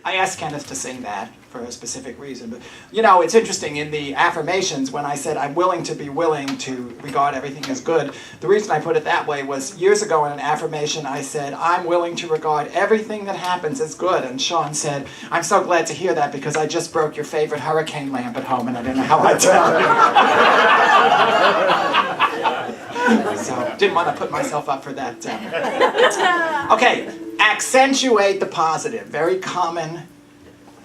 I asked Kenneth to sing that for a specific reason. But, you know, it's interesting, in the affirmations, when I said I'm willing to be willing to regard everything as good, the reason I put it that way was years ago in an affirmation I said, I'm willing to regard everything that happens as good. And Shawn said, I'm so glad to hear that because I just broke your favorite hurricane lamp at home and I didn't know how I'd tell you. So, didn't want to put myself up for that. Okay, accentuate the positive. Very common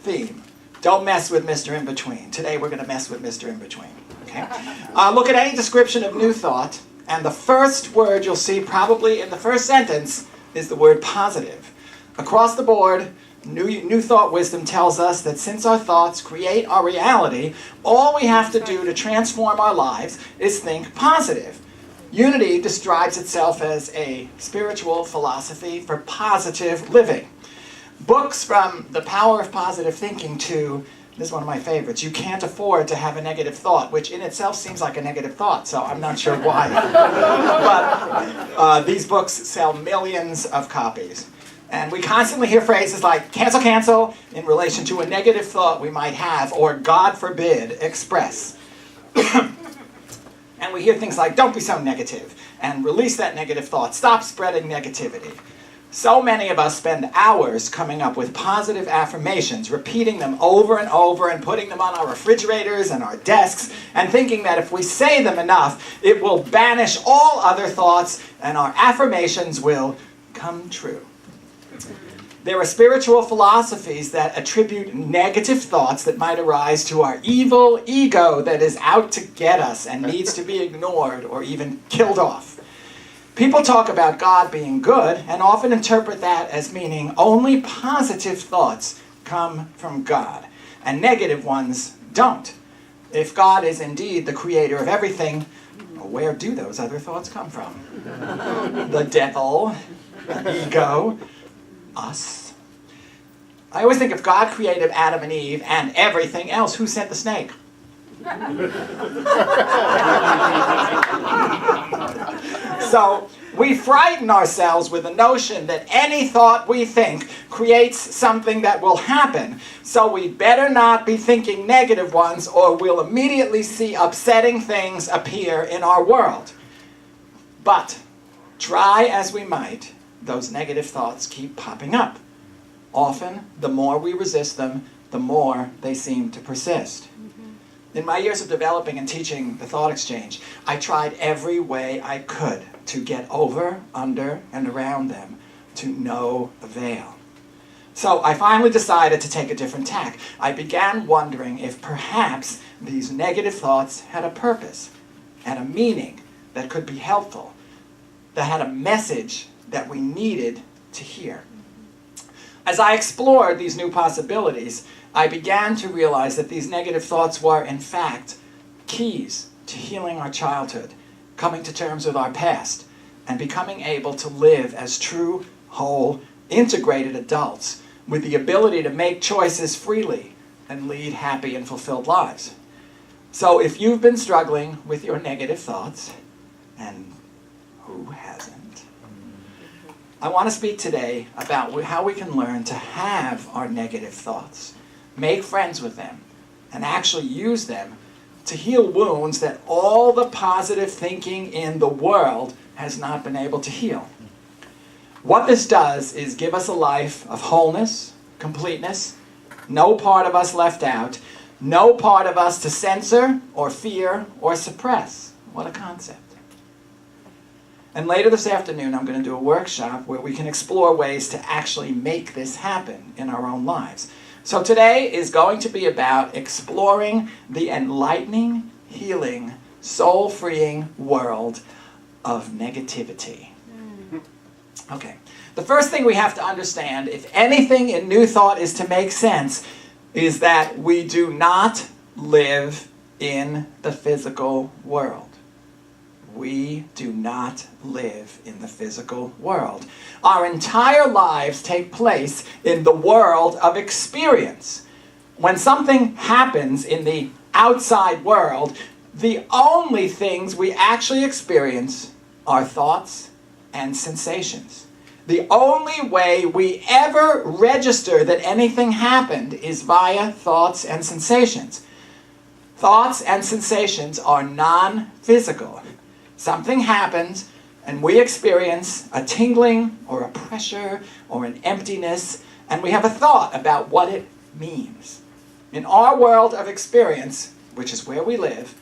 theme. Don't mess with Mr. In-Between. Today we're going to mess with Mr. In-Between. Okay? Look at any description of New Thought, and the first word you'll see probably in the first sentence is the word positive. Across the board, New Thought wisdom tells us that since our thoughts create our reality, all we have to do to transform our lives is think positive. Unity describes itself as a spiritual philosophy for positive living. Books from The Power of Positive Thinking to, this is one of my favorites, You Can't Afford to Have a Negative Thought, which in itself seems like a negative thought, so I'm not sure why. But these books sell millions of copies. And we constantly hear phrases like, cancel, cancel, in relation to a negative thought we might have, or God forbid, express. And we hear things like, don't be so negative, and release that negative thought, stop spreading negativity. So many of us spend hours coming up with positive affirmations, repeating them over and over and putting them on our refrigerators and our desks, and thinking that if we say them enough, it will banish all other thoughts and our affirmations will come true. There are spiritual philosophies that attribute negative thoughts that might arise to our evil ego that is out to get us and needs to be ignored or even killed off. People talk about God being good and often interpret that as meaning only positive thoughts come from God, and negative ones don't. If God is indeed the creator of everything, where do those other thoughts come from? The devil, the ego, us. I always think if God created Adam and Eve and everything else, who sent the snake? So we frighten ourselves with the notion that any thought we think creates something that will happen. So we better not be thinking negative ones or we'll immediately see upsetting things appear in our world. But try as we might, those negative thoughts keep popping up. Often, the more we resist them, the more they seem to persist. In my years of developing and teaching the thought exchange, I tried every way I could to get over, under, and around them to no avail. So I finally decided to take a different tack. I began wondering if perhaps these negative thoughts had a purpose, had a meaning that could be helpful, that had a message that we needed to hear. As I explored these new possibilities, I began to realize that these negative thoughts were, in fact, keys to healing our childhood, coming to terms with our past, and becoming able to live as true, whole, integrated adults with the ability to make choices freely and lead happy and fulfilled lives. So if you've been struggling with your negative thoughts, and who hasn't, I want to speak today about how we can learn to have our negative thoughts, make friends with them, and actually use them to heal wounds that all the positive thinking in the world has not been able to heal. What this does is give us a life of wholeness, completeness, no part of us left out, no part of us to censor or fear or suppress. What a concept. And later this afternoon, I'm going to do a workshop where we can explore ways to actually make this happen in our own lives. So today is going to be about exploring the enlightening, healing, soul-freeing world of negativity. Okay. The first thing we have to understand, if anything in New Thought is to make sense, is that we do not live in the physical world. We do not live in the physical world. Our entire lives take place in the world of experience. When something happens in the outside world, the only things we actually experience are thoughts and sensations. The only way we ever register that anything happened is via thoughts and sensations. Thoughts and sensations are non-physical. Something happens and we experience a tingling or a pressure or an emptiness, and we have a thought about what it means. In our world of experience, which is where we live,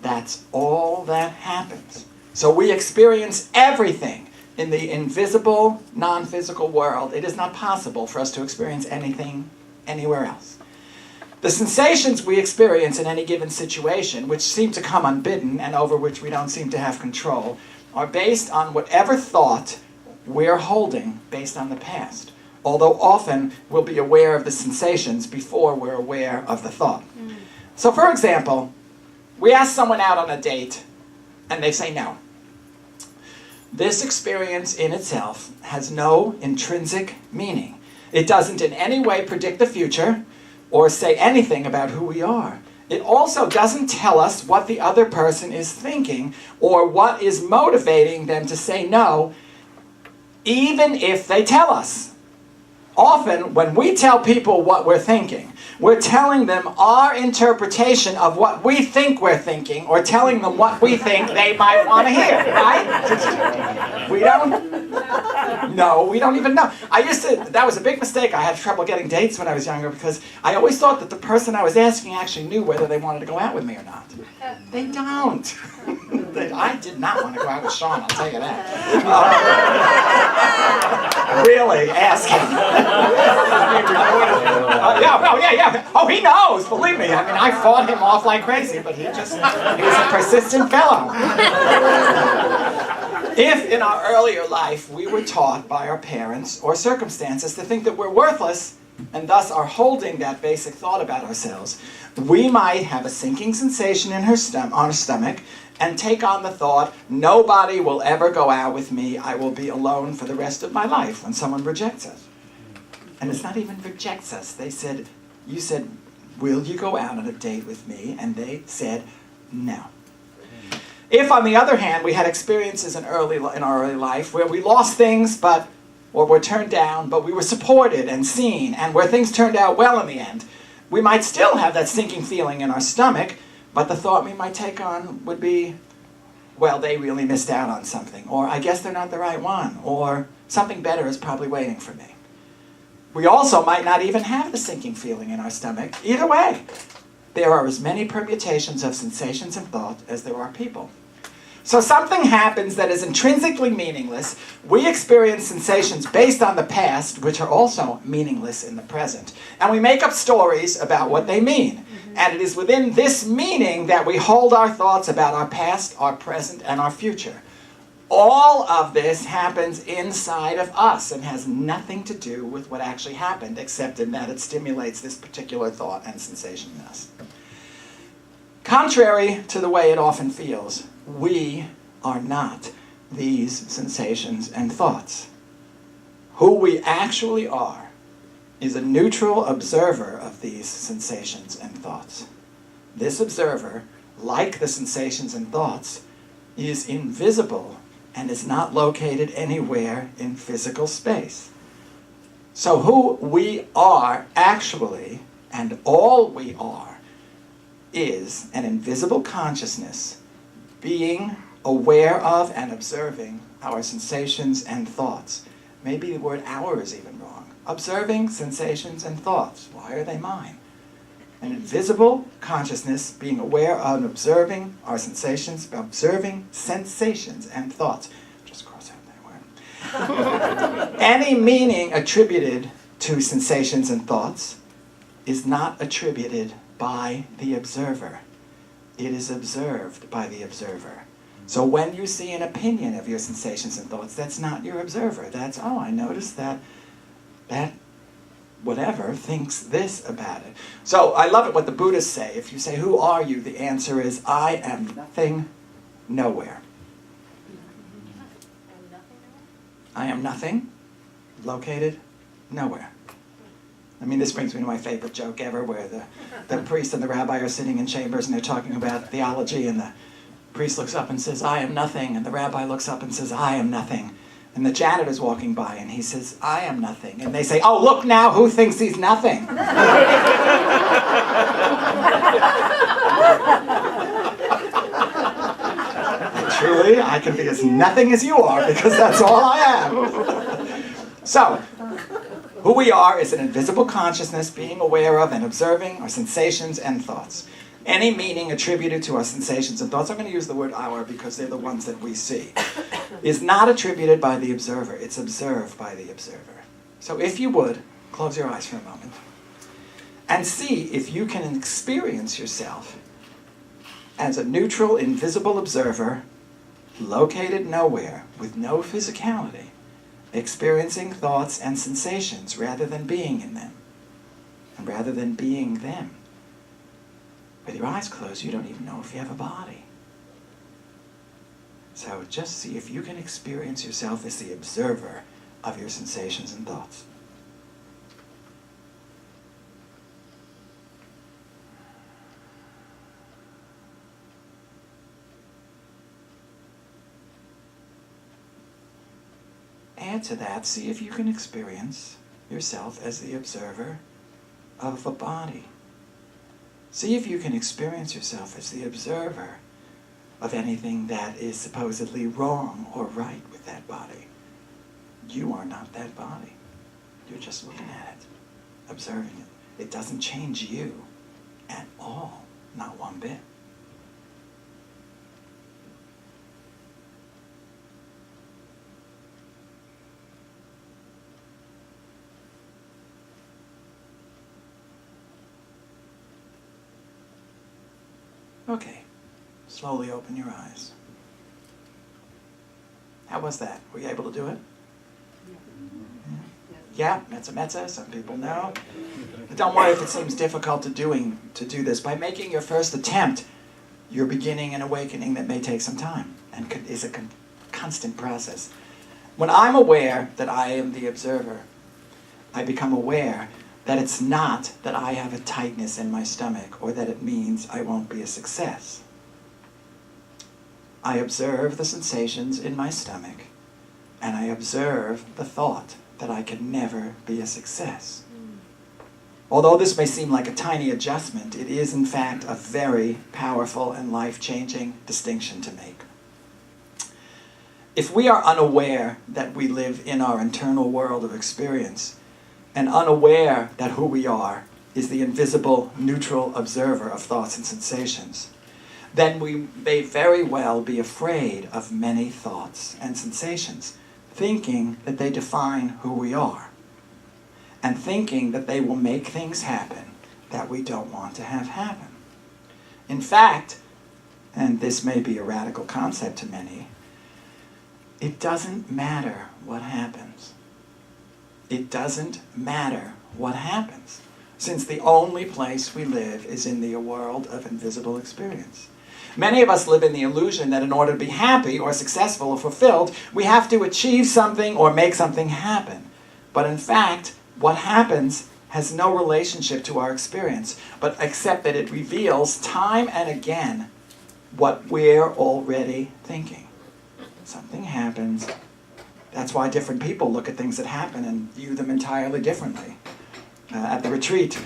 that's all that happens. So we experience everything in the invisible, non-physical world. It is not possible for us to experience anything anywhere else. The sensations we experience in any given situation, which seem to come unbidden and over which we don't seem to have control, are based on whatever thought we're holding based on the past. Although often we'll be aware of the sensations before we're aware of the thought. So for example, we ask someone out on a date and they say no. This experience in itself has no intrinsic meaning. It doesn't in any way predict the future or say anything about who we are. It also doesn't tell us what the other person is thinking or what is motivating them to say no, even if they tell us. Often, when we tell people what we're thinking, we're telling them our interpretation of what we think we're thinking, or telling them what we think they might want to hear, right? We don't know. We don't even know. That was a big mistake. I had trouble getting dates when I was younger because I always thought that the person I was asking actually knew whether they wanted to go out with me or not. They don't. I did not want to go out with Shawn, I'll tell you that. Really asking. Yeah. Oh, he knows, believe me. I mean, I fought him off like crazy, but he's a persistent fellow. If in our earlier life we were taught by our parents or circumstances to think that we're worthless, and thus are holding that basic thought about ourselves, we might have a sinking sensation in on our stomach and take on the thought, nobody will ever go out with me, I will be alone for the rest of my life, when someone rejects us. And it's not even rejects us. You said, will you go out on a date with me? And they said, no. If, on the other hand, we had experiences in our early life where we lost things, or were turned down, but we were supported and seen, and where things turned out well in the end, we might still have that sinking feeling in our stomach, but the thought we might take on would be, well, they really missed out on something, or I guess they're not the right one, or something better is probably waiting for me. We also might not even have the sinking feeling in our stomach. Either way, there are as many permutations of sensations and thought as there are people. So something happens that is intrinsically meaningless. We experience sensations based on the past, which are also meaningless in the present. And we make up stories about what they mean. And it is within this meaning that we hold our thoughts about our past, our present, and our future. All of this happens inside of us and has nothing to do with what actually happened, except in that it stimulates this particular thought and sensation in us. Contrary to the way it often feels, we are not these sensations and thoughts. Who we actually are is a neutral observer of these sensations and thoughts. This observer, like the sensations and thoughts, is invisible and is not located anywhere in physical space. So who we are actually, and all we are, is an invisible consciousness being aware of and observing our sensations and thoughts. Maybe the word "our" is even wrong. Observing sensations and thoughts. Why are they mine? An invisible consciousness being aware of and observing our sensations, observing sensations and thoughts. Just cross out that word. Any meaning attributed to sensations and thoughts is not attributed by the observer. It is observed by the observer. So when you see an opinion of your sensations and thoughts, that's not your observer. That's, oh, I noticed that whatever thinks this about it. So I love it what the Buddhists say. If you say, who are you? The answer is, I am nothing, nowhere. I am nothing, located nowhere. I mean, this brings me to my favorite joke ever, where the priest and the rabbi are sitting in chambers and they're talking about theology, and the priest looks up and says, I am nothing, and the rabbi looks up and says, I am nothing. And the janitor's walking by and he says, I am nothing. And they say, oh, look now, who thinks he's nothing? Truly, I can be as nothing as you are because that's all I am. So, who we are is an invisible consciousness being aware of and observing our sensations and thoughts. Any meaning attributed to our sensations and thoughts, I'm going to use the word our because they're the ones that we see, is not attributed by the observer. It's observed by the observer. So if you would, close your eyes for a moment and see if you can experience yourself as a neutral, invisible observer located nowhere with no physicality, experiencing thoughts and sensations rather than being in them, and rather than being them. With your eyes closed, you don't even know if you have a body. So just see if you can experience yourself as the observer of your sensations and thoughts. Add to that, see if you can experience yourself as the observer of a body. See if you can experience yourself as the observer of anything that is supposedly wrong or right with that body. You are not that body. You're just looking at it, observing it. It doesn't change you at all, not one bit. Okay, slowly open your eyes. How was that? Were you able to do it? Yeah, metza, some people know. But don't worry if it seems difficult to do this. By making your first attempt, you're beginning an awakening that may take some time and is a constant process. When I'm aware that I am the observer, I become aware that it's not that I have a tightness in my stomach or that it means I won't be a success. I observe the sensations in my stomach and I observe the thought that I can never be a success. Although this may seem like a tiny adjustment, it is in fact a very powerful and life-changing distinction to make. If we are unaware that we live in our internal world of experience, and unaware that who we are is the invisible, neutral observer of thoughts and sensations, then we may very well be afraid of many thoughts and sensations, thinking that they define who we are, and thinking that they will make things happen that we don't want to have happen. In fact, and this may be a radical concept to many, it doesn't matter what happens. It doesn't matter what happens, since the only place we live is in the world of invisible experience. Many of us live in the illusion that in order to be happy or successful or fulfilled, we have to achieve something or make something happen. But in fact, what happens has no relationship to our experience, but except that it reveals time and again what we're already thinking. Something happens. That's why different people look at things that happen and view them entirely differently. At the retreat,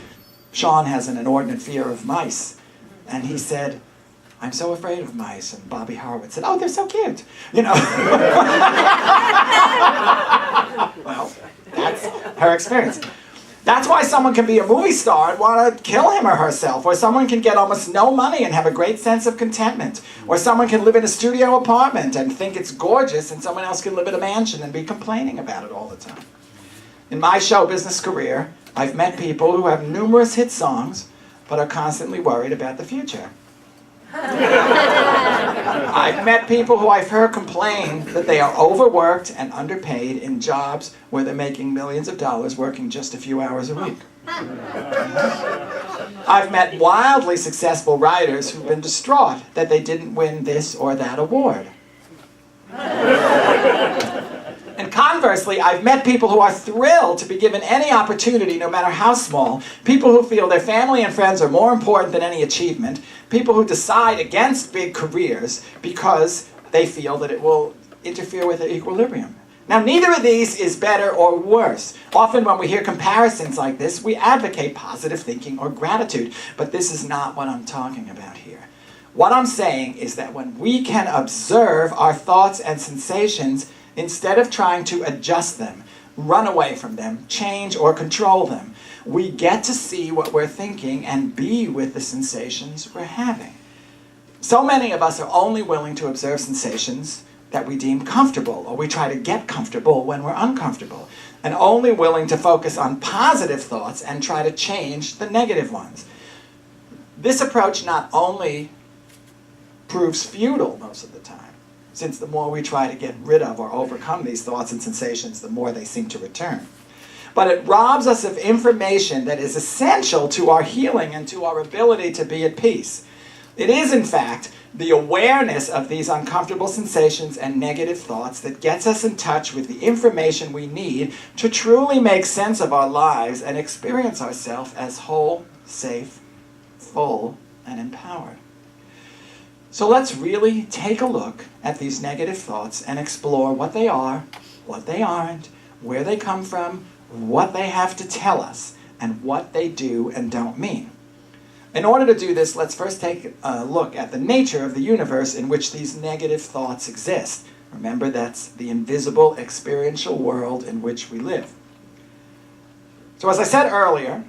Shawn has an inordinate fear of mice. And he said, I'm so afraid of mice. And Bobby Horowitz said, oh, they're so cute. You know. Well, that's her experience. That's why someone can be a movie star and want to kill him or herself, or someone can get almost no money and have a great sense of contentment, or someone can live in a studio apartment and think it's gorgeous, and someone else can live in a mansion and be complaining about it all the time. In my show business career, I've met people who have numerous hit songs, but are constantly worried about the future. I've met people who I've heard complain that they are overworked and underpaid in jobs where they're making millions of dollars working just a few hours a week. I've met wildly successful writers who've been distraught that they didn't win this or that award. And conversely, I've met people who are thrilled to be given any opportunity, no matter how small, people who feel their family and friends are more important than any achievement, people who decide against big careers because they feel that it will interfere with their equilibrium. Now, neither of these is better or worse. Often when we hear comparisons like this, we advocate positive thinking or gratitude, but this is not what I'm talking about here. What I'm saying is that when we can observe our thoughts and sensations instead of trying to adjust them, run away from them, change or control them, we get to see what we're thinking and be with the sensations we're having. So many of us are only willing to observe sensations that we deem comfortable, or we try to get comfortable when we're uncomfortable, and only willing to focus on positive thoughts and try to change the negative ones. This approach not only proves futile most of the time, since the more we try to get rid of or overcome these thoughts and sensations, the more they seem to return, but it robs us of information that is essential to our healing and to our ability to be at peace. It is, in fact, the awareness of these uncomfortable sensations and negative thoughts that gets us in touch with the information we need to truly make sense of our lives and experience ourselves as whole, safe, full, and empowered. So let's really take a look at these negative thoughts and explore what they are, what they aren't, where they come from, what they have to tell us, and what they do and don't mean. In order to do this, let's first take a look at the nature of the universe in which these negative thoughts exist. Remember, that's the invisible experiential world in which we live. So as I said earlier,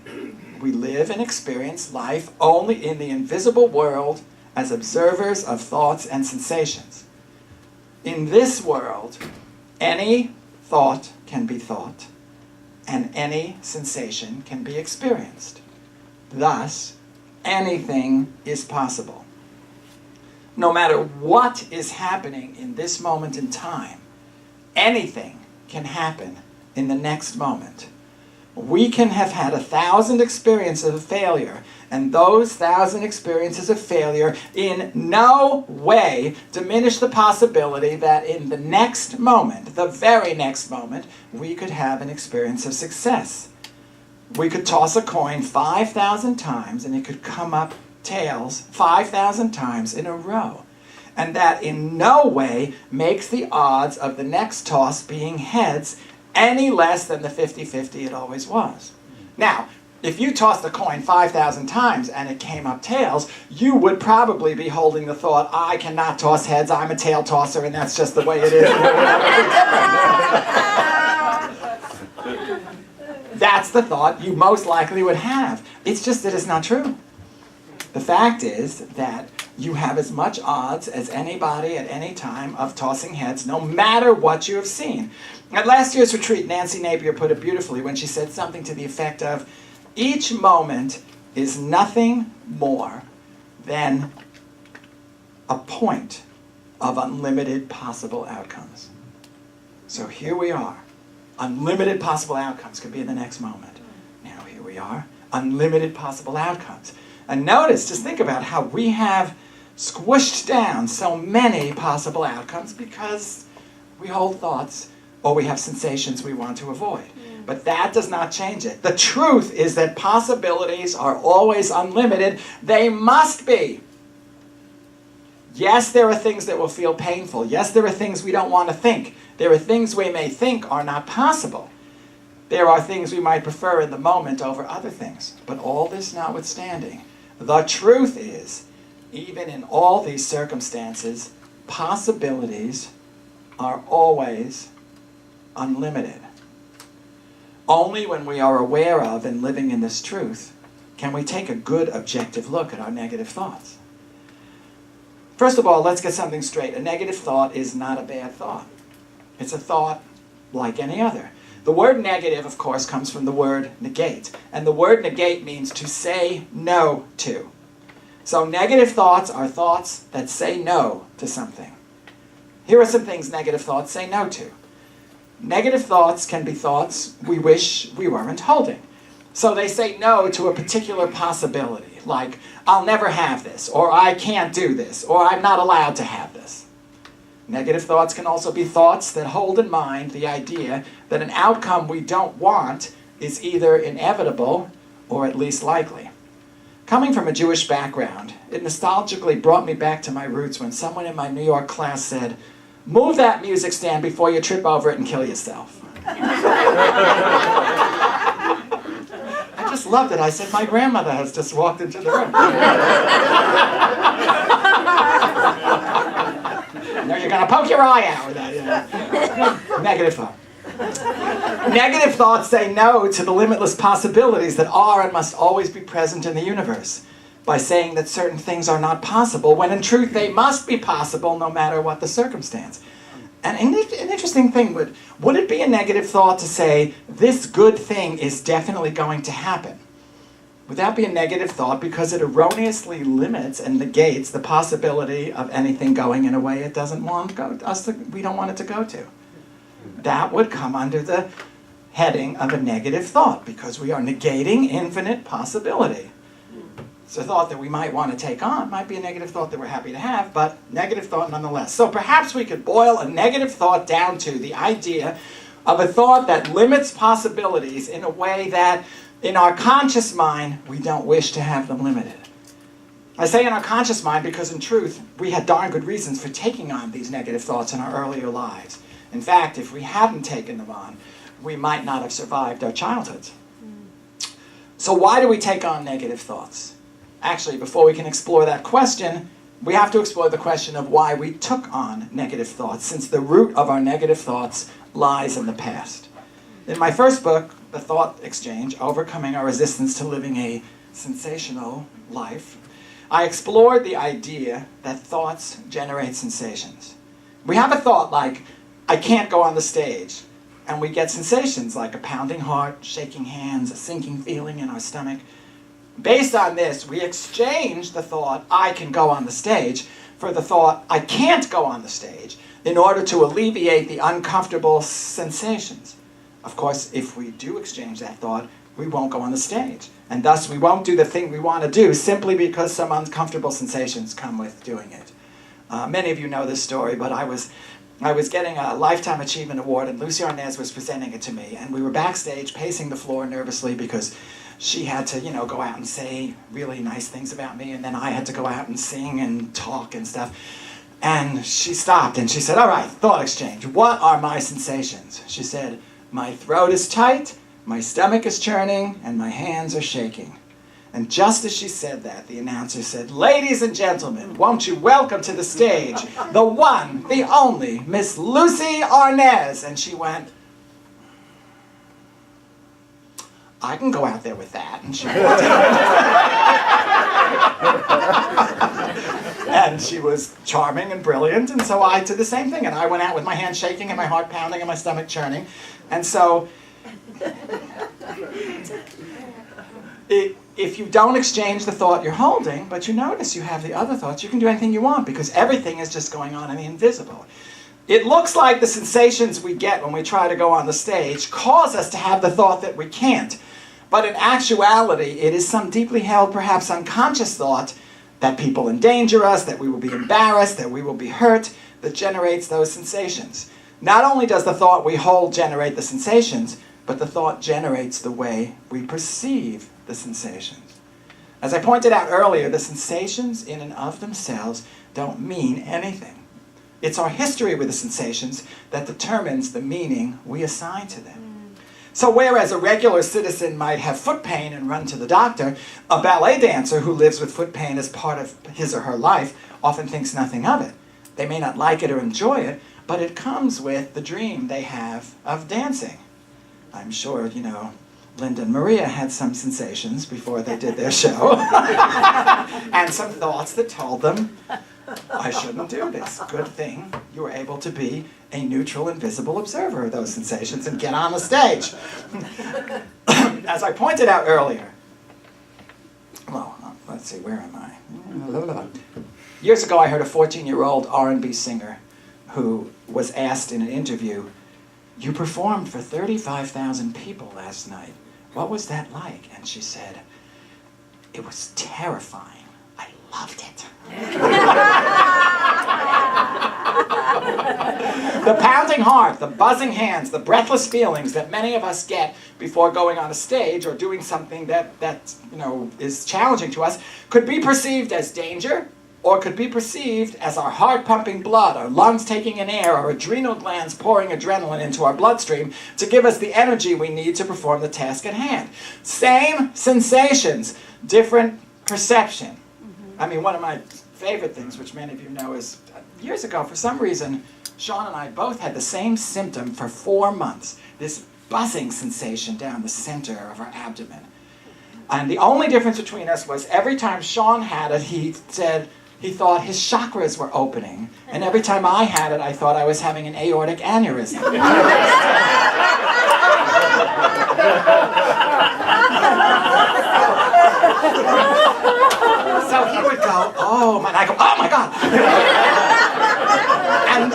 we live and experience life only in the invisible world as observers of thoughts and sensations. In this world, any thought can be thought, and any sensation can be experienced. Thus, anything is possible. No matter what is happening in this moment in time, anything can happen in the next moment. We can have had 1,000 experiences of failure, and those 1,000 experiences of failure in no way diminish the possibility that in the next moment, the very next moment, we could have an experience of success. We could toss a coin 5,000 times and it could come up tails 5,000 times in a row. And that in no way makes the odds of the next toss being heads any less than the 50-50 it always was. Now, if you tossed a coin 5,000 times and it came up tails, you would probably be holding the thought, I cannot toss heads, I'm a tail tosser, and that's just the way it is. That's the thought you most likely would have. It's just that it's not true. The fact is that you have as much odds as anybody at any time of tossing heads, no matter what you have seen. At last year's retreat, Nancy Napier put it beautifully when she said something to the effect of, each moment is nothing more than a point of unlimited possible outcomes. So here we are. Unlimited possible outcomes could be in the next moment. Now here we are, unlimited possible outcomes. And notice, just think about how we have squished down so many possible outcomes because we hold thoughts or we have sensations we want to avoid. But that does not change it. The truth is that possibilities are always unlimited. They must be. Yes, there are things that will feel painful. Yes, there are things we don't want to think. There are things we may think are not possible. There are things we might prefer in the moment over other things. But all this notwithstanding, the truth is, even in all these circumstances, possibilities are always unlimited. Only when we are aware of and living in this truth can we take a good objective look at our negative thoughts. First of all, let's get something straight. A negative thought is not a bad thought. It's a thought like any other. The word negative, of course, comes from the word negate. And the word negate means to say no to. So negative thoughts are thoughts that say no to something. Here are some things negative thoughts say no to. Negative thoughts can be thoughts we wish we weren't holding. So they say no to a particular possibility, like, I'll never have this, or I can't do this, or I'm not allowed to have this. Negative thoughts can also be thoughts that hold in mind the idea that an outcome we don't want is either inevitable or at least likely. Coming from a Jewish background, it nostalgically brought me back to my roots when someone in my New York class said, Move that music stand before you trip over it and kill yourself. I just loved it. I said, my grandmother has just walked into the room. No, you're going to poke your eye out with that. Negative thought. Negative thoughts say no to the limitless possibilities that are and must always be present in the universe, by saying that certain things are not possible, when in truth they must be possible no matter what the circumstance. And an interesting thing, would it be a negative thought to say, this good thing is definitely going to happen? Would that be a negative thought because it erroneously limits and negates the possibility of anything going in a way it doesn't want we don't want it to go to? That would come under the heading of a negative thought, because we are negating infinite possibility. It's a thought that we might want to take on. Might be a negative thought that we're happy to have, but negative thought nonetheless. So perhaps we could boil a negative thought down to the idea of a thought that limits possibilities in a way that, in our conscious mind, we don't wish to have them limited. I say in our conscious mind because, in truth, we had darn good reasons for taking on these negative thoughts in our earlier lives. In fact, if we hadn't taken them on, we might not have survived our childhoods. So why do we take on negative thoughts? Actually, before we can explore that question, we have to explore the question of why we took on negative thoughts, since the root of our negative thoughts lies in the past. In my first book, The Thought Exchange, Overcoming Our Resistance to Living a Sensational Life, I explored the idea that thoughts generate sensations. We have a thought like, I can't go on the stage, and we get sensations like a pounding heart, shaking hands, a sinking feeling in our stomach. Based on this, we exchange the thought, I can go on the stage, for the thought, I can't go on the stage, in order to alleviate the uncomfortable sensations. Of course, if we do exchange that thought, we won't go on the stage. And thus, we won't do the thing we want to do simply because some uncomfortable sensations come with doing it. Many of you know this story, but I was getting a Lifetime Achievement Award, and Lucy Arnaz was presenting it to me. And we were backstage pacing the floor nervously because she had to, go out and say really nice things about me, and then I had to go out and sing and talk and stuff. And she stopped and she said, all right, thought exchange. What are my sensations? She said, my throat is tight, my stomach is churning, and my hands are shaking. And just as she said that, the announcer said, ladies and gentlemen, won't you welcome to the stage the one, the only, Miss Lucy Arnaz. And she went, I can go out there with that. And she walked out. And she was charming and brilliant, and so I did the same thing. And I went out with my hands shaking and my heart pounding and my stomach churning. And so, if you don't exchange the thought you're holding, but you notice you have the other thoughts, you can do anything you want, because everything is just going on in the invisible. It looks like the sensations we get when we try to go on the stage cause us to have the thought that we can't. But in actuality, it is some deeply held, perhaps unconscious thought that people endanger us, that we will be embarrassed, that we will be hurt, that generates those sensations. Not only does the thought we hold generate the sensations, but the thought generates the way we perceive the sensations. As I pointed out earlier, the sensations in and of themselves don't mean anything. It's our history with the sensations that determines the meaning we assign to them. So whereas a regular citizen might have foot pain and run to the doctor, a ballet dancer who lives with foot pain as part of his or her life often thinks nothing of it. They may not like it or enjoy it, but it comes with the dream they have of dancing. I'm sure, Linda and Maria had some sensations before they did their show. And some thoughts that told them, I shouldn't do this. Good thing you were able to be a neutral, invisible observer of those sensations and get on the stage. As I pointed out earlier, let's see, where am I? Years ago, I heard a 14-year-old R&B singer who was asked in an interview, you performed for 35,000 people last night. What was that like? And she said, it was terrifying. I loved it. The pounding heart, the buzzing hands, the breathless feelings that many of us get before going on a stage or doing something that is challenging to us could be perceived as danger, or could be perceived as our heart pumping blood, our lungs taking in air, our adrenal glands pouring adrenaline into our bloodstream to give us the energy we need to perform the task at hand. Same sensations, different perception. I mean, one of my favorite things, which many of you know, is years ago, for some reason, Shawn and I both had the same symptom for 4 months, this buzzing sensation down the center of our abdomen. And the only difference between us was every time Shawn had it, he said he thought his chakras were opening. And every time I had it, I thought I was having an aortic aneurysm. So he would go, oh, and I go, oh my God.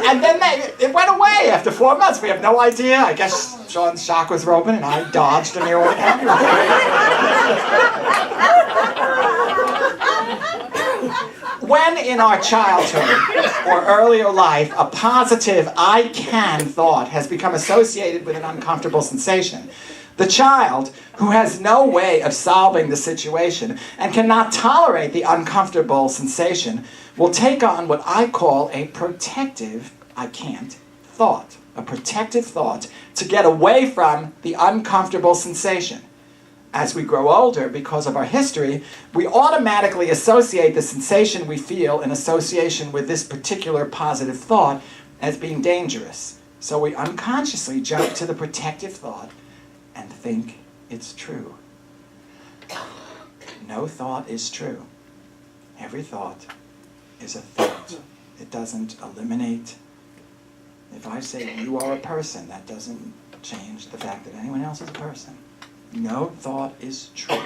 and then it went away after 4 months. We have no idea. I guess Shawn's chakras were open and I dodged an aortic aneurysm. When in our childhood or earlier life, a positive I can thought has become associated with an uncomfortable sensation, the child, who has no way of solving the situation and cannot tolerate the uncomfortable sensation, will take on what I call a protective I can't thought. A protective thought to get away from the uncomfortable sensation. As we grow older, because of our history, we automatically associate the sensation we feel in association with this particular positive thought as being dangerous. So we unconsciously jump to the protective thought and think it's true. No thought is true. Every thought is a thought. It doesn't eliminate. If I say you are a person, that doesn't change the fact that anyone else is a person. No thought is true.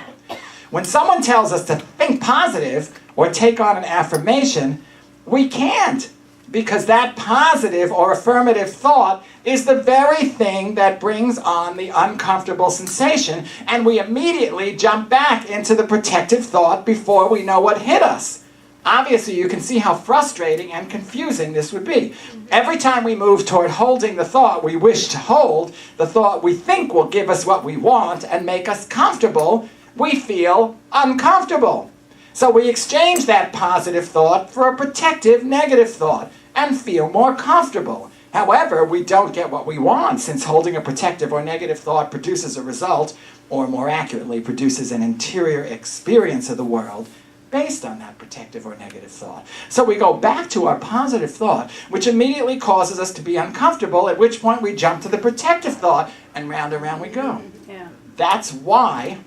When someone tells us to think positive or take on an affirmation, we can't, because that positive or affirmative thought is the very thing that brings on the uncomfortable sensation, and we immediately jump back into the protective thought before we know what hit us. Obviously, you can see how frustrating and confusing this would be. Every time we move toward holding the thought we wish to hold, the thought we think will give us what we want and make us comfortable, we feel uncomfortable. So we exchange that positive thought for a protective negative thought and feel more comfortable. However, we don't get what we want, since holding a protective or negative thought produces a result, or more accurately, produces an interior experience of the world based on that protective or negative thought. So we go back to our positive thought, which immediately causes us to be uncomfortable, at which point we jump to the protective thought, and round we go. Yeah. That's why,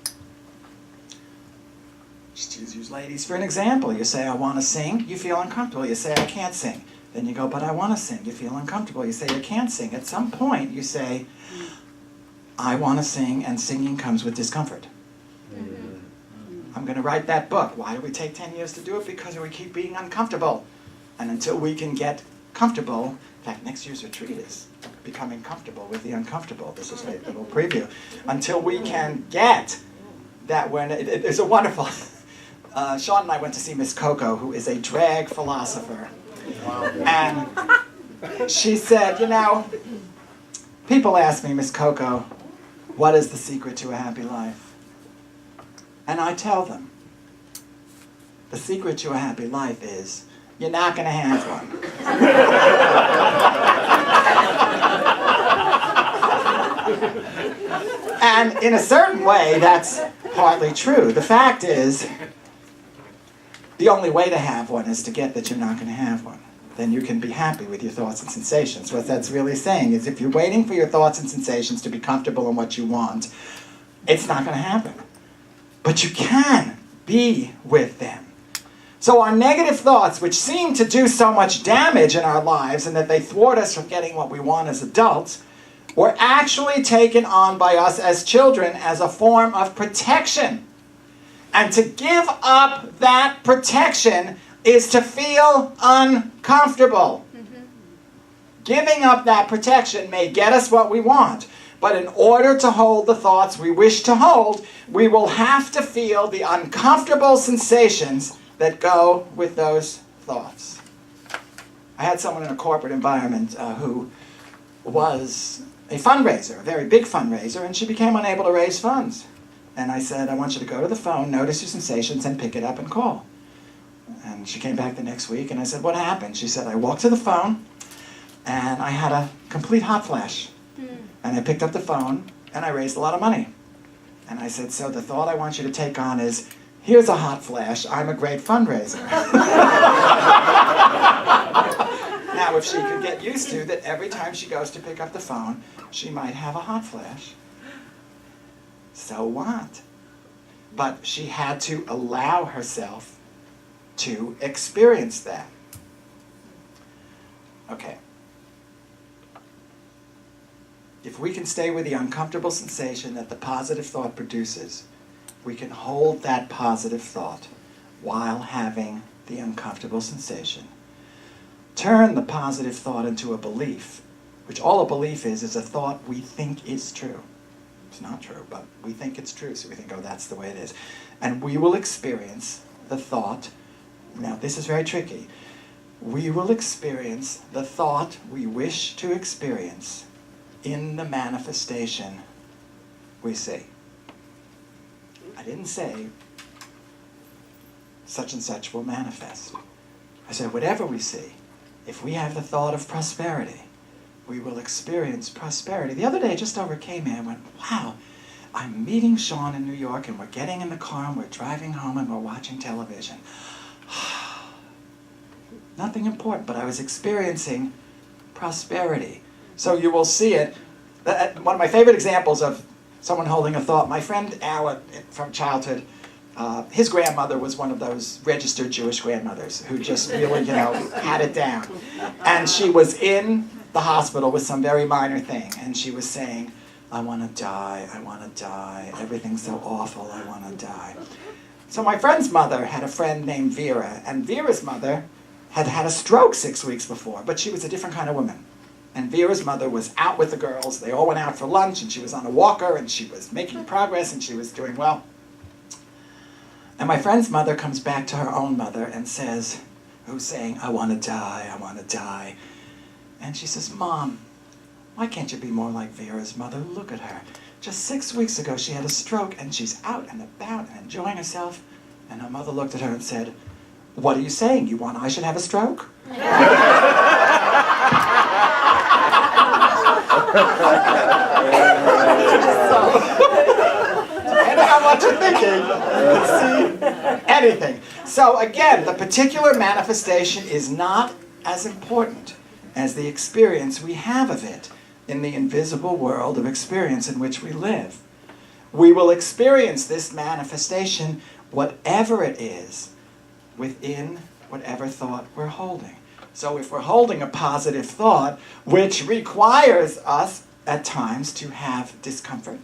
just use ladies for an example. You say, I want to sing, you feel uncomfortable. You say, I can't sing. Then you go, but I want to sing. You feel uncomfortable. You say, you can't sing. At some point, you say, I want to sing, and singing comes with discomfort. I'm going to write that book. Why do we take 10 years to do it? Because we keep being uncomfortable. And until we can get comfortable, in fact, next year's retreat is becoming comfortable with the uncomfortable. This is a little preview. Until we can get that, when it's a wonderful... Shawn and I went to see Miss Coco, who is a drag philosopher. Wow. And she said, you know, people ask me, Miss Coco, what is the secret to a happy life? And I tell them, the secret to a happy life is, you're not going to have one. And in a certain way, that's partly true. The fact is, the only way to have one is to get that you're not going to have one. Then you can be happy with your thoughts and sensations. What that's really saying is, if you're waiting for your thoughts and sensations to be comfortable in what you want, it's not going to happen. But you can be with them. So our negative thoughts, which seem to do so much damage in our lives and that they thwart us from getting what we want as adults, were actually taken on by us as children as a form of protection. And to give up that protection is to feel uncomfortable. Giving up that protection may get us what we want. But in order to hold the thoughts we wish to hold, we will have to feel the uncomfortable sensations that go with those thoughts. I had someone in a corporate environment who was a fundraiser, a very big fundraiser, and she became unable to raise funds. And I said, I want you to go to the phone, notice your sensations, and pick it up and call. And she came back the next week, and I said, what happened? She said, I walked to the phone, and I had a complete hot flash. And I picked up the phone, and I raised a lot of money. And I said, so the thought I want you to take on is, here's a hot flash, I'm a great fundraiser. Now, if she could get used to that every time she goes to pick up the phone, she might have a hot flash. So what? But she had to allow herself to experience that. Okay. If we can stay with the uncomfortable sensation that the positive thought produces, we can hold that positive thought while having the uncomfortable sensation. Turn the positive thought into a belief, which all a belief is a thought we think is true. It's not true, but we think it's true, so we think, oh, that's the way it is. And we will experience the thought. Now, this is very tricky. We will experience the thought we wish to experience in the manifestation we see. I didn't say such and such will manifest. I said whatever we see, if we have the thought of prosperity, we will experience prosperity. The other day, just overcame me, I went, wow, I'm meeting Shawn in New York, and we're getting in the car, and we're driving home, and we're watching television. Nothing important, but I was experiencing prosperity. So you will see it. One of my favorite examples of someone holding a thought, my friend Al from childhood, his grandmother was one of those registered Jewish grandmothers who just really, had it down. And she was in the hospital with some very minor thing, and she was saying, I want to die, I want to die, everything's so awful, I want to die. So my friend's mother had a friend named Vera, and Vera's mother had had a stroke 6 weeks before, but she was a different kind of woman. And Vera's mother was out with the girls, they all went out for lunch, and she was on a walker, and she was making progress, and she was doing well. And my friend's mother comes back to her own mother and says, who's saying, I want to die, I want to die. And she says, Mom, why can't you be more like Vera's mother? Look at her. Just 6 weeks ago she had a stroke and she's out and about and enjoying herself. And her mother looked at her and said, what are you saying? You want I should have a stroke? Depending on what you're thinking, see anything. So again, the particular manifestation is not as important as the experience we have of it in the invisible world of experience in which we live. We will experience this manifestation, whatever it is, within whatever thought we're holding. So if we're holding a positive thought, which requires us at times to have discomfort,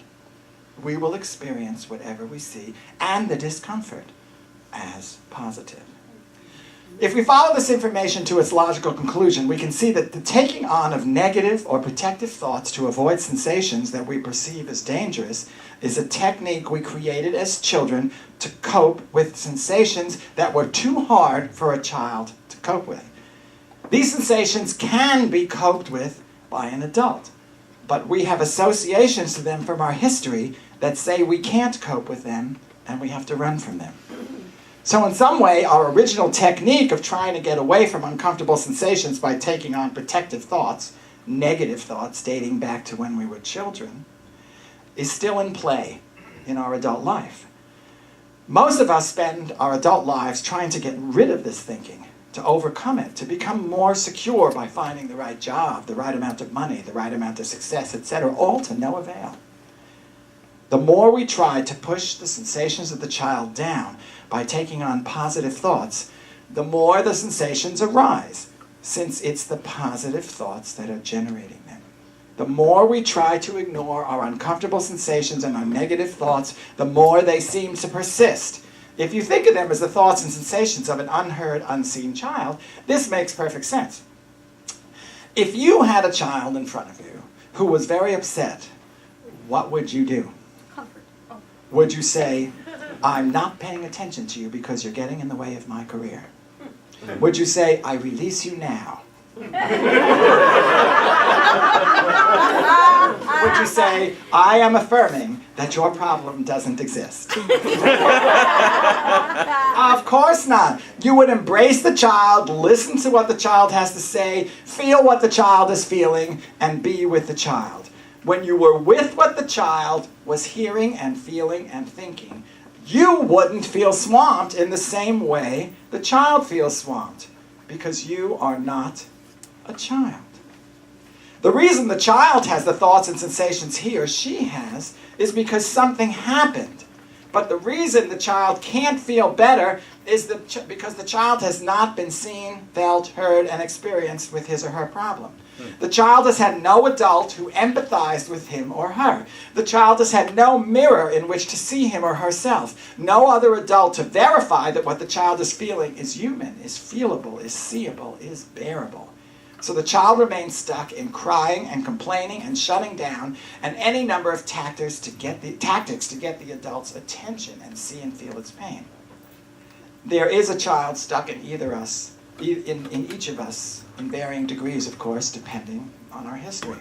we will experience whatever we see and the discomfort as positive. If we follow this information to its logical conclusion, we can see that the taking on of negative or protective thoughts to avoid sensations that we perceive as dangerous is a technique we created as children to cope with sensations that were too hard for a child to cope with. These sensations can be coped with by an adult, but we have associations to them from our history that say we can't cope with them and we have to run from them. So in some way, our original technique of trying to get away from uncomfortable sensations by taking on protective thoughts, negative thoughts dating back to when we were children, is still in play in our adult life. Most of us spend our adult lives trying to get rid of this thinking, to overcome it, to become more secure by finding the right job, the right amount of money, the right amount of success, etc., all to no avail. The more we try to push the sensations of the child down by taking on positive thoughts, the more the sensations arise, since it's the positive thoughts that are generating them. The more we try to ignore our uncomfortable sensations and our negative thoughts, the more they seem to persist. If you think of them as the thoughts and sensations of an unheard, unseen child, this makes perfect sense. If you had a child in front of you who was very upset, what would you do? Comfort. Oh. Would you say, I'm not paying attention to you because you're getting in the way of my career? Would you say, I release you now? Would you say, I am affirming that your problem doesn't exist? Of course not. You would embrace the child, listen to what the child has to say, feel what the child is feeling, and be with the child. When you were with what the child was hearing and feeling and thinking, you wouldn't feel swamped in the same way the child feels swamped, because you are not a child. The reason the child has the thoughts and sensations he or she has is because something happened. But the reason the child can't feel better is because the child has not been seen, felt, heard, and experienced with his or her problem. The child has had no adult who empathized with him or her. The child has had no mirror in which to see him or herself. No other adult to verify that what the child is feeling is human, is feelable, is seeable, is bearable. So the child remains stuck in crying and complaining and shutting down and any number of tactics to get the adult's attention and see and feel its pain. There is a child stuck in in each of us, in varying degrees, of course, depending on our history.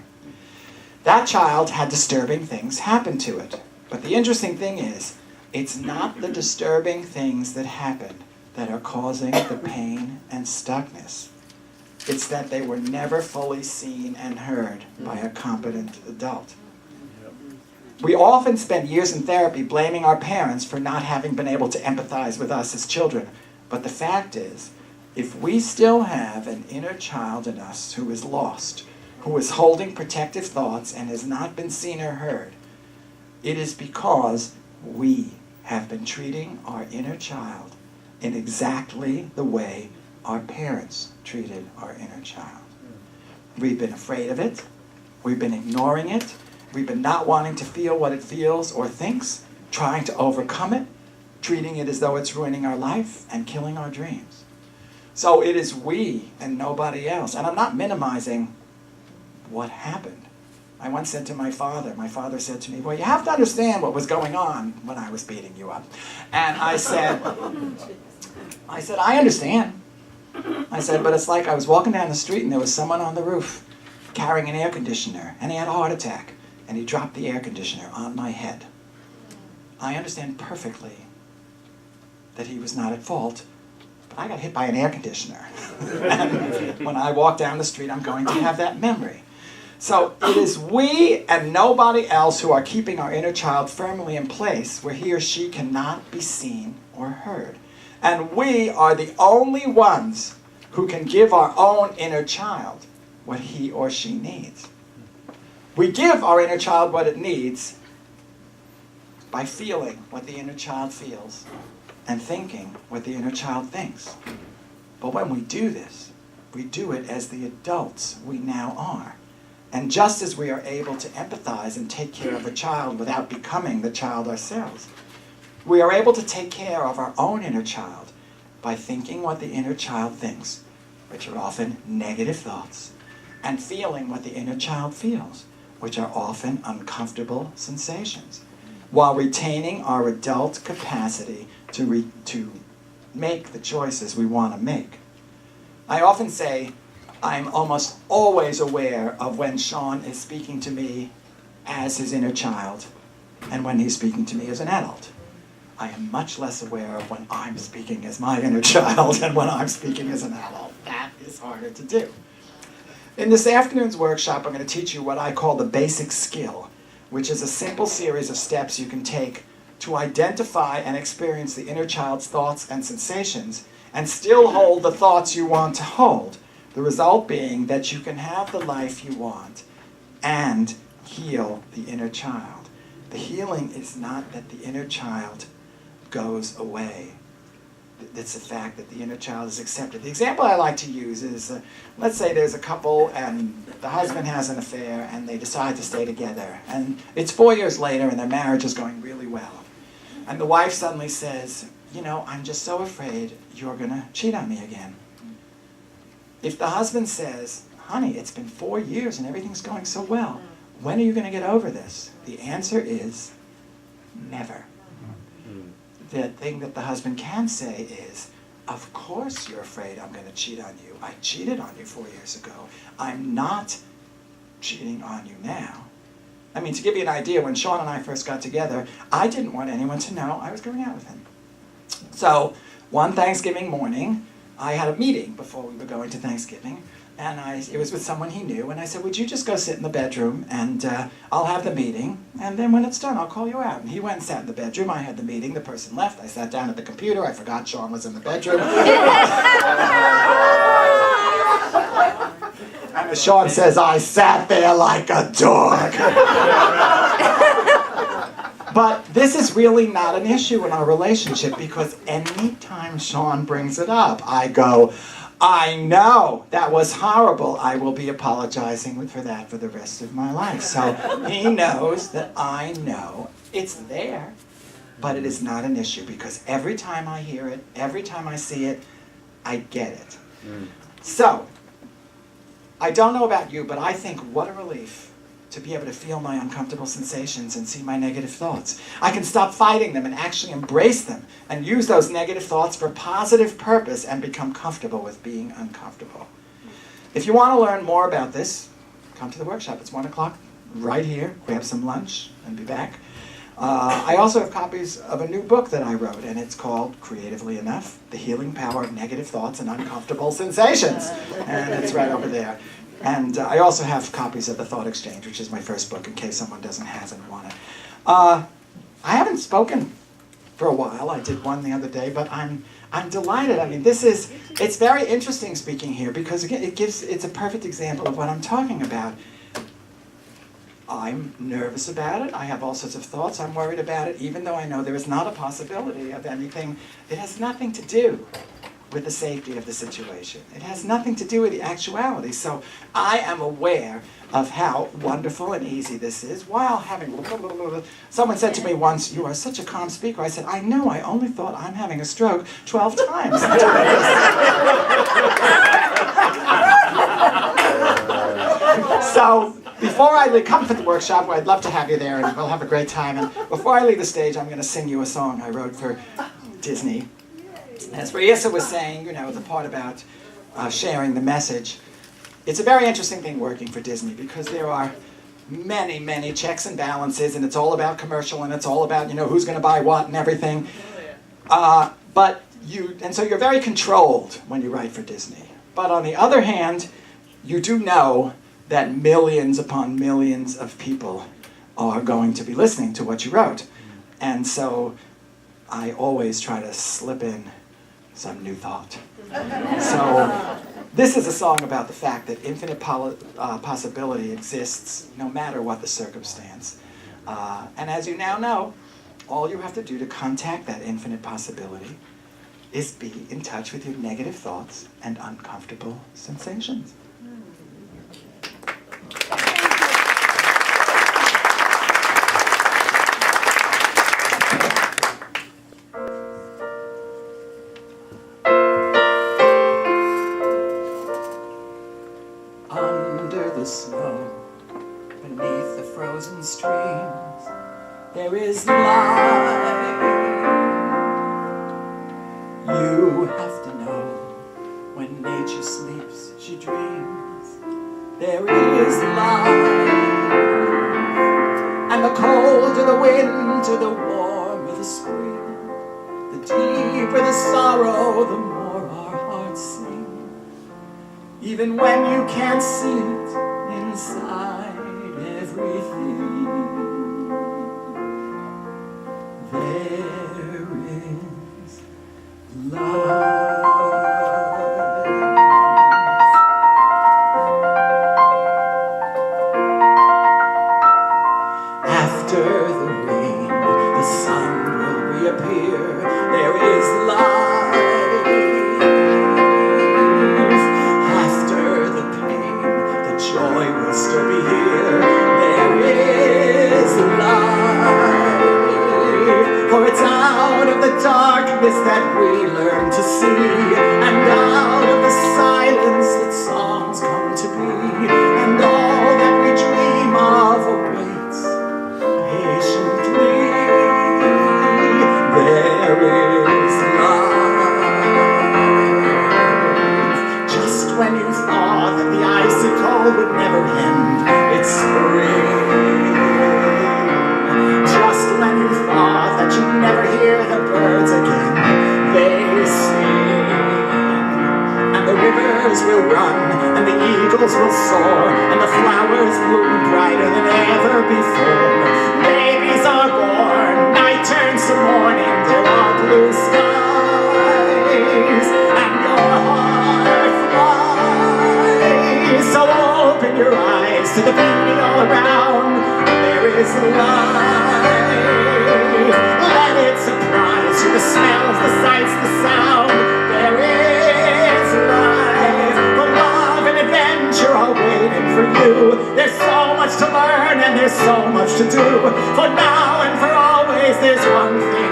That child had disturbing things happen to it. But the interesting thing is, it's not the disturbing things that happened that are causing the pain and stuckness. It's that they were never fully seen and heard by a competent adult. We often spend years in therapy blaming our parents for not having been able to empathize with us as children. But the fact is, if we still have an inner child in us who is lost, who is holding protective thoughts and has not been seen or heard, it is because we have been treating our inner child in exactly the way our parents treated our inner child. We've been afraid of it. We've been ignoring it. We've been not wanting to feel what it feels or thinks, trying to overcome it, treating it as though it's ruining our life and killing our dreams. So it is we and nobody else. And I'm not minimizing what happened. I once said to my father said to me, well, you have to understand what was going on when I was beating you up. And I said, I understand. I said, but it's like I was walking down the street and there was someone on the roof carrying an air conditioner, and he had a heart attack, and he dropped the air conditioner on my head. I understand perfectly that he was not at fault, but I got hit by an air conditioner. And when I walk down the street, I'm going to have that memory. So it is we and nobody else who are keeping our inner child firmly in place where he or she cannot be seen or heard. And we are the only ones who can give our own inner child what he or she needs. We give our inner child what it needs by feeling what the inner child feels and thinking what the inner child thinks. But when we do this, we do it as the adults we now are. And just as we are able to empathize and take care of a child without becoming the child ourselves, we are able to take care of our own inner child by thinking what the inner child thinks, which are often negative thoughts, and feeling what the inner child feels, which are often uncomfortable sensations, while retaining our adult capacity to make the choices we want to make. I often say I'm almost always aware of when Shawn is speaking to me as his inner child and when he's speaking to me as an adult. I am much less aware of when I'm speaking as my inner child and when I'm speaking as an adult. That is harder to do. In this afternoon's workshop, I'm going to teach you what I call the basic skill, which is a simple series of steps you can take to identify and experience the inner child's thoughts and sensations and still hold the thoughts you want to hold. The result being that you can have the life you want and heal the inner child. The healing is not that the inner child goes away. It's the fact that the inner child is accepted. The example I like to use is, let's say there's a couple and the husband has an affair and they decide to stay together. And it's 4 years later and their marriage is going really well. And the wife suddenly says, you know, I'm just so afraid you're going to cheat on me again. If the husband says, honey, it's been 4 years and everything's going so well, when are you going to get over this? The answer is never. The thing that the husband can say is, of course you're afraid I'm going to cheat on you. I cheated on you 4 years ago. I'm not cheating on you now. I mean, to give you an idea, when Shawn and I first got together, I didn't want anyone to know I was going out with him. So one Thanksgiving morning, I had a meeting before we were going to Thanksgiving, and it was with someone he knew, and I said, would you just go sit in the bedroom, and I'll have the meeting, and then when it's done, I'll call you out. And he went and sat in the bedroom, I had the meeting, the person left, I sat down at the computer, I forgot Shawn was in the bedroom. And as Shawn says, I sat there like a dog. But this is really not an issue in our relationship, because any time Shawn brings it up, I go, I know, that was horrible. I will be apologizing for that for the rest of my life. So he knows that I know it's there, but it is not an issue, because every time I hear it, every time I see it, I get it. So, I don't know about you, but I think what a relief to be able to feel my uncomfortable sensations and see my negative thoughts. I can stop fighting them and actually embrace them and use those negative thoughts for positive purpose and become comfortable with being uncomfortable. If you want to learn more about this, come to the workshop. It's 1 o'clock right here. Grab some lunch and be back. I also have copies of a new book that I wrote, and it's called, creatively enough, The Healing Power of Negative Thoughts and Uncomfortable Sensations. And it's right over there. And I also have copies of The Thought Exchange, which is my first book, in case someone hasn't want it. I haven't spoken for a while. I did one the other day, but I'm delighted. I mean, it's very interesting speaking here, because again, it's a perfect example of what I'm talking about. I'm nervous about it. I have all sorts of thoughts. I'm worried about it, even though I know there is not a possibility of anything. It has nothing to do with the safety of the situation. It has nothing to do with the actuality. So I am aware of how wonderful and easy this is, while having... Someone said to me once, you are such a calm speaker. I said, I know, I only thought I'm having a stroke 12 times. So, before I come to the workshop, I'd love to have you there, and we'll have a great time. And before I leave the stage, I'm going to sing you a song I wrote for Disney. As Raissa was saying, the part about sharing the message, it's a very interesting thing working for Disney, because there are many, many checks and balances, and it's all about commercial, and it's all about, who's going to buy what and everything. So you're very controlled when you write for Disney. But on the other hand, you do know that millions upon millions of people are going to be listening to what you wrote. And so I always try to slip in some new thought. So this is a song about the fact that infinite possibility exists no matter what the circumstance. And as you now know, all you have to do to contact that infinite possibility is be in touch with your negative thoughts and uncomfortable sensations. Snow, beneath the frozen streams, there is light. You have to know, when nature sleeps, she dreams. There is light. And the colder the wind, the warmer the spring, the deeper the sorrow, the more our hearts sing. Even when you can't see it, inside everything, there is life. After the rain, the sun will reappear. There is life. Joy will still be here. There is light. For it's out of the darkness that we learn to see, and out of the silence that songs come to be, and all that we dream of awaits patiently. There is life. Just when you thought that the icy cold would never end, it's spring. Just when you thought that you'd never hear the birds again, they eagles will soar, and the flowers bloom brighter than ever before. Babies are born, night turns to morning, there are blue skies, and your heart flies. So open your eyes to the beauty all around. There is life. Let it surprise you, the smells, the sights, the sound. There is life. The love and adventure are waiting for you. There's so much to learn and there's so much to do. For now and for always, there's one thing